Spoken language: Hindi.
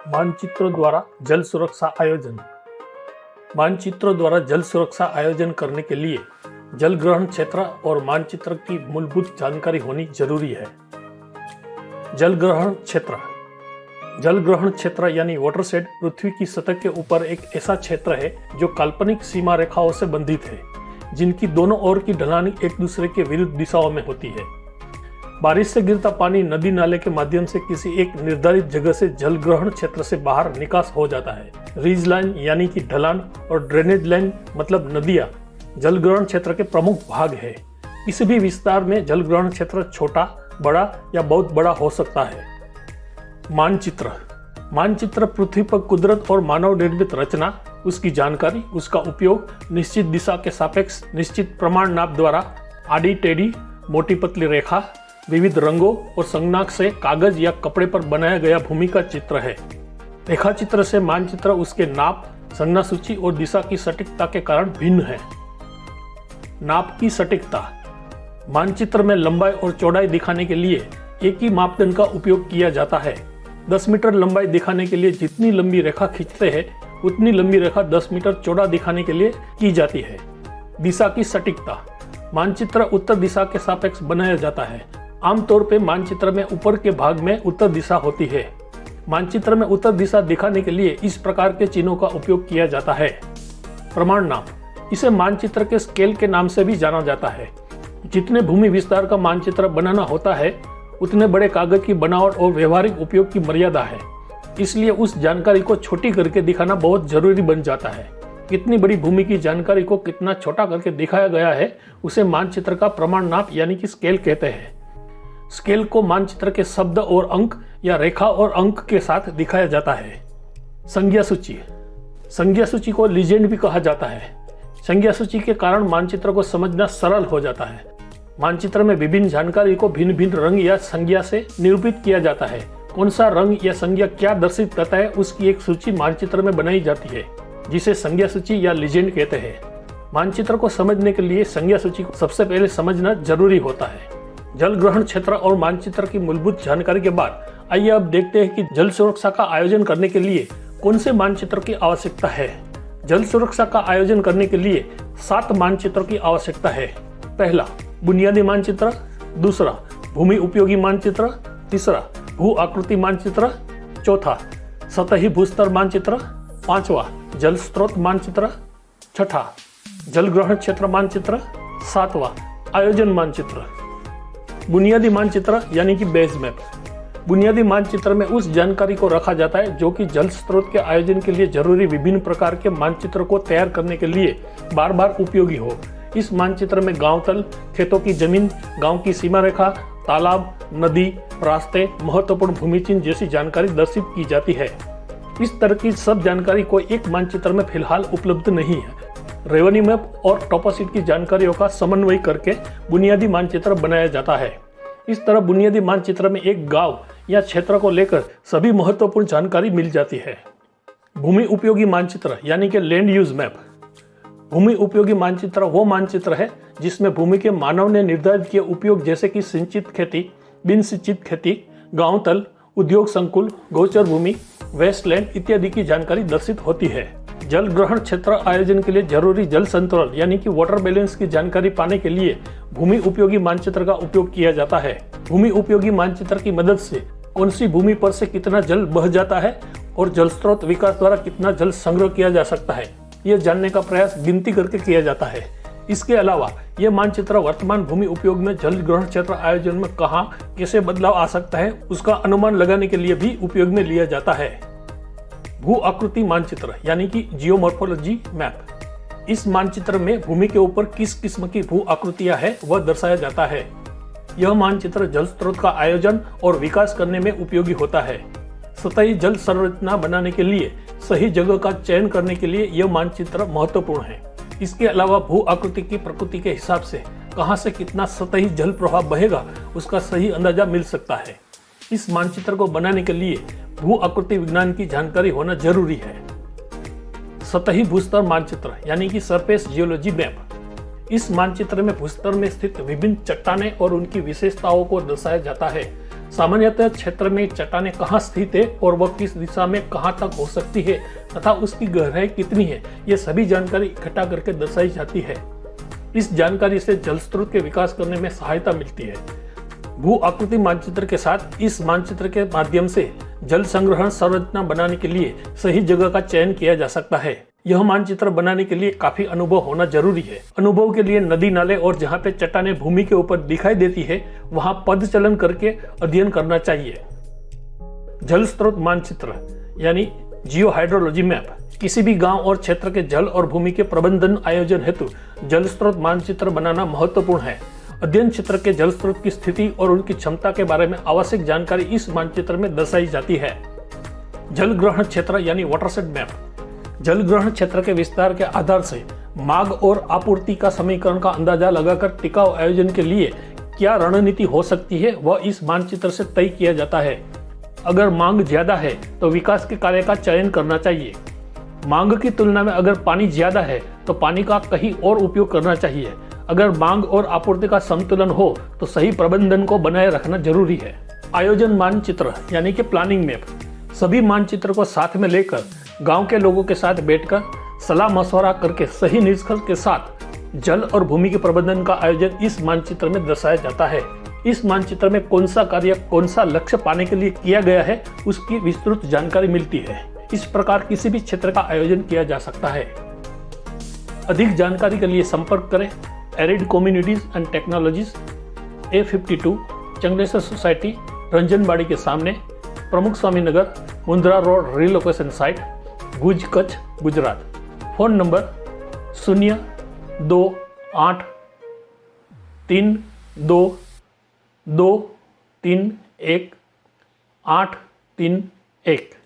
मानचित्रों द्वारा जल सुरक्षा आयोजन। मानचित्रों द्वारा जल सुरक्षा आयोजन करने के लिए जल ग्रहण क्षेत्र और मानचित्र की मूलभूत जानकारी होनी जरूरी है। जल ग्रहण क्षेत्र। जल ग्रहण क्षेत्र यानी वाटरशेड पृथ्वी की सतह के ऊपर एक ऐसा क्षेत्र है जो काल्पनिक सीमा रेखाओं से बंधित है, जिनकी दोनों ओर की ढलानें एक दूसरे के विरुद्ध दिशाओं में होती है। बारिश से गिरता पानी नदी नाले के माध्यम से किसी एक निर्धारित जगह से जल ग्रहण क्षेत्र से बाहर निकास हो जाता है। रीज लाइन यानी कि ढलान और ड्रेनेज लाइन मतलब नदियां जल ग्रहण क्षेत्र के प्रमुख भाग है। किसी भी विस्तार में जल ग्रहण क्षेत्र छोटा, बड़ा या बहुत बड़ा हो सकता है। मानचित्र। मानचित्र पृथ्वी पर कुदरत और मानव निर्मित रचना, उसकी जानकारी, उसका उपयोग निश्चित दिशा के सापेक्ष निश्चित प्रमाण नाप द्वारा आड़ी टेढ़ी मोटी पतली रेखा विविध रंगों और संज्ञाक से कागज या कपड़े पर बनाया गया भूमि का चित्र है। रेखा चित्र से मानचित्र उसके नाप, संज्ञा सूची और दिशा की सटीकता के कारण भिन्न है। नाप की सटीकता। मानचित्र में लंबाई और चौड़ाई दिखाने के लिए एक ही मापदंड का उपयोग किया जाता है। 10 मीटर लंबाई दिखाने के लिए जितनी लंबी रेखा खींचते हैं उतनी लंबी रेखा 10 मीटर चौड़ा दिखाने के लिए की जाती है। दिशा की सटीकता। मानचित्र उत्तर दिशा के सापेक्ष बनाया जाता है। आमतौर पर मानचित्र में ऊपर के भाग में उत्तर दिशा होती है। मानचित्र में उत्तर दिशा दिखाने के लिए इस प्रकार के चिन्हों का उपयोग किया जाता है। प्रमाण नाप। इसे मानचित्र के स्केल के नाम से भी जाना जाता है। जितने भूमि विस्तार का मानचित्र बनाना होता है उतने बड़े कागज की बनावट और व्यवहारिक उपयोग की मर्यादा है, इसलिए उस जानकारी को छोटी करके दिखाना बहुत जरूरी बन जाता है। कितनी बड़ी भूमि की जानकारी को कितना छोटा करके दिखाया गया है उसे मानचित्र का प्रमाण नाप यानी कि स्केल कहते हैं। स्केल को मानचित्र के शब्द और अंक या रेखा और अंक के साथ दिखाया जाता है। संज्ञा सूची। संज्ञा सूची को लीजेंड भी कहा जाता है। संज्ञा सूची के कारण मानचित्र को समझना सरल हो जाता है। मानचित्र में विभिन्न जानकारी को भिन्न भिन्न रंग या संज्ञा से निरूपित किया जाता है। कौन सा रंग या संज्ञा क्या दर्शित करता है उसकी एक सूची मानचित्र में बनाई जाती है, जिसे संज्ञा सूची या लीजेंड कहते हैं। मानचित्र को समझने के लिए संज्ञा सूची को सबसे पहले समझना जरूरी होता है। जल ग्रहण क्षेत्र और मानचित्र की मूलभूत जानकारी के बाद आइए अब देखते हैं कि जल सुरक्षा का आयोजन करने के लिए कौन से मानचित्र की आवश्यकता है। जल सुरक्षा का आयोजन करने के लिए 7 मानचित्रों की आवश्यकता है। पहला, बुनियादी मानचित्र। दूसरा, भूमि उपयोगी मानचित्र। तीसरा, भू आकृति मानचित्र। चौथा, सतही भूस्तर मानचित्र। पांचवा, जल स्रोत मानचित्र। छठा, जल ग्रहण क्षेत्र मानचित्र। सातवां, आयोजन मानचित्र। बुनियादी मानचित्र यानी कि बेस मैप। बुनियादी मानचित्र में उस जानकारी को रखा जाता है जो कि जल स्रोत के आयोजन के लिए जरूरी विभिन्न प्रकार के मानचित्र को तैयार करने के लिए बार बार उपयोगी हो। इस मानचित्र में गांव तल, खेतों की जमीन, गांव की सीमा रेखा, तालाब, नदी, रास्ते, महत्वपूर्ण भूमि चिन्ह जैसी जानकारी दर्शित की जाती है। इस तरह की सब जानकारी कोई एक मानचित्र में फिलहाल उपलब्ध नहीं है। रेवेन्यू मैप और टॉपोशीट की जानकारियों का समन्वय करके बुनियादी मानचित्र बनाया जाता है। इस तरह बुनियादी मानचित्र में एक गांव या क्षेत्र को लेकर सभी महत्वपूर्ण जानकारी मिल जाती है। भूमि उपयोगी मानचित्र यानी कि लैंड यूज मैप। भूमि उपयोगी मानचित्र वो मानचित्र है जिसमें भूमि के मानव ने निर्धारित किए उपयोग जैसे कि सिंचित खेती, बिन सिंचित खेती, गांव तल, उद्योग संकुल, गोचर भूमि, वेस्टलैंड इत्यादि की जानकारी दर्शित होती है। जल ग्रहण क्षेत्र आयोजन के लिए जरूरी जल संतुलन यानी कि वाटर बैलेंस की जानकारी पाने के लिए भूमि उपयोगी मानचित्र का उपयोग किया जाता है। भूमि उपयोगी मानचित्र की मदद से कौन सी भूमि पर से कितना जल बह जाता है और जल स्रोत विकास द्वारा कितना जल संग्रह किया जा सकता है, यह जानने का प्रयास गिनती करके किया जाता है। इसके अलावा यह मानचित्र वर्तमान भूमि उपयोग में जल ग्रहण क्षेत्र आयोजन में कहाँ कैसे बदलाव आ सकता है उसका अनुमान लगाने के लिए भी उपयोग में लिया जाता है। भू आकृति मानचित्र यानी कि जियोमॉर्फोलॉजी मैप। इस मानचित्र में भूमि के ऊपर किस किस्म की भू आकृतियां हैं वह दर्शाया जाता है। यह मानचित्र जल स्रोत का आयोजन और विकास करने में उपयोगी होता है। सतही जल संरचना बनाने के लिए सही जगह का चयन करने के लिए यह मानचित्र महत्वपूर्ण है। इसके अलावा भू आकृति की प्रकृति के हिसाब से कहां से कितना सतही जल प्रवाह बहेगा उसका सही अंदाजा मिल सकता है। इस मानचित्र को बनाने के लिए भू आकृति विज्ञान की जानकारी होना जरूरी है। सतही भूस्तर मानचित्र यानी कि सरफेस जियोलॉजी मैप। इस मानचित्र में भूस्तर में स्थित विभिन्न चट्टानें और उनकी विशेषताओं को दर्शाया जाता है। सामान्यतः क्षेत्र में चट्टानें कहाँ स्थित है और वह किस दिशा में कहाँ तक हो सकती है तथा उसकी गहराई कितनी है, ये सभी जानकारी इकट्ठा करके दर्शाई जाती है। इस जानकारी से जल स्रोत के विकास करने में सहायता मिलती है। भू आकृति मानचित्र के साथ इस मानचित्र के माध्यम से जल संग्रहण संरचना बनाने के लिए सही जगह का चयन किया जा सकता है। यह मानचित्र बनाने के लिए काफी अनुभव होना जरूरी है। अनुभव के लिए नदी नाले और जहाँ पे चट्टानें भूमि के ऊपर दिखाई देती है वहां पद चलन करके अध्ययन करना चाहिए। जल स्रोत मानचित्र यानी जियो हाइड्रोलॉजी मैप किसी भी गांव और क्षेत्र के जल और भूमि के प्रबंधन आयोजन हेतु जल स्रोत मानचित्र बनाना महत्वपूर्ण है। अध्ययन क्षेत्र के जल स्रोत की स्थिति और उनकी क्षमता के बारे में आवश्यक जानकारी इस मानचित्र में दर्शाई जाती है। जल ग्रहण क्षेत्र यानी वाटरशेड मैप जल ग्रहण क्षेत्र के विस्तार के आधार से मांग और आपूर्ति का समीकरण का अंदाजा लगाकर टिकाऊ आयोजन के लिए क्या रणनीति हो सकती है वह इस मानचित्र से तय किया जाता है। अगर मांग ज्यादा है तो विकास के कार्य का चयन करना चाहिए। मांग की तुलना में अगर पानी ज्यादा है तो पानी का कहीं और उपयोग करना चाहिए। अगर मांग और आपूर्ति का संतुलन हो तो सही प्रबंधन को बनाए रखना जरूरी है। आयोजन मानचित्र यानी कि प्लानिंग मैप सभी मानचित्र को साथ में लेकर गांव के लोगों के साथ बैठकर सलाह मशवरा करके सही निष्कर्ष के साथ जल और भूमि के प्रबंधन का आयोजन इस मानचित्र में दर्शाया जाता है। इस मानचित्र में कौन सा कार्य कौन सा लक्ष्य पाने के लिए किया गया है उसकी विस्तृत जानकारी मिलती है। इस प्रकार किसी भी क्षेत्र का आयोजन किया जा सकता है। अधिक जानकारी के लिए संपर्क करें arid communities and technologies A52 Changleshwar society Ranjanbari के सामने Pramukh Swami Nagar Mundra road relocation site Bhuj Kutch Gujarat. Phone number 02832231831।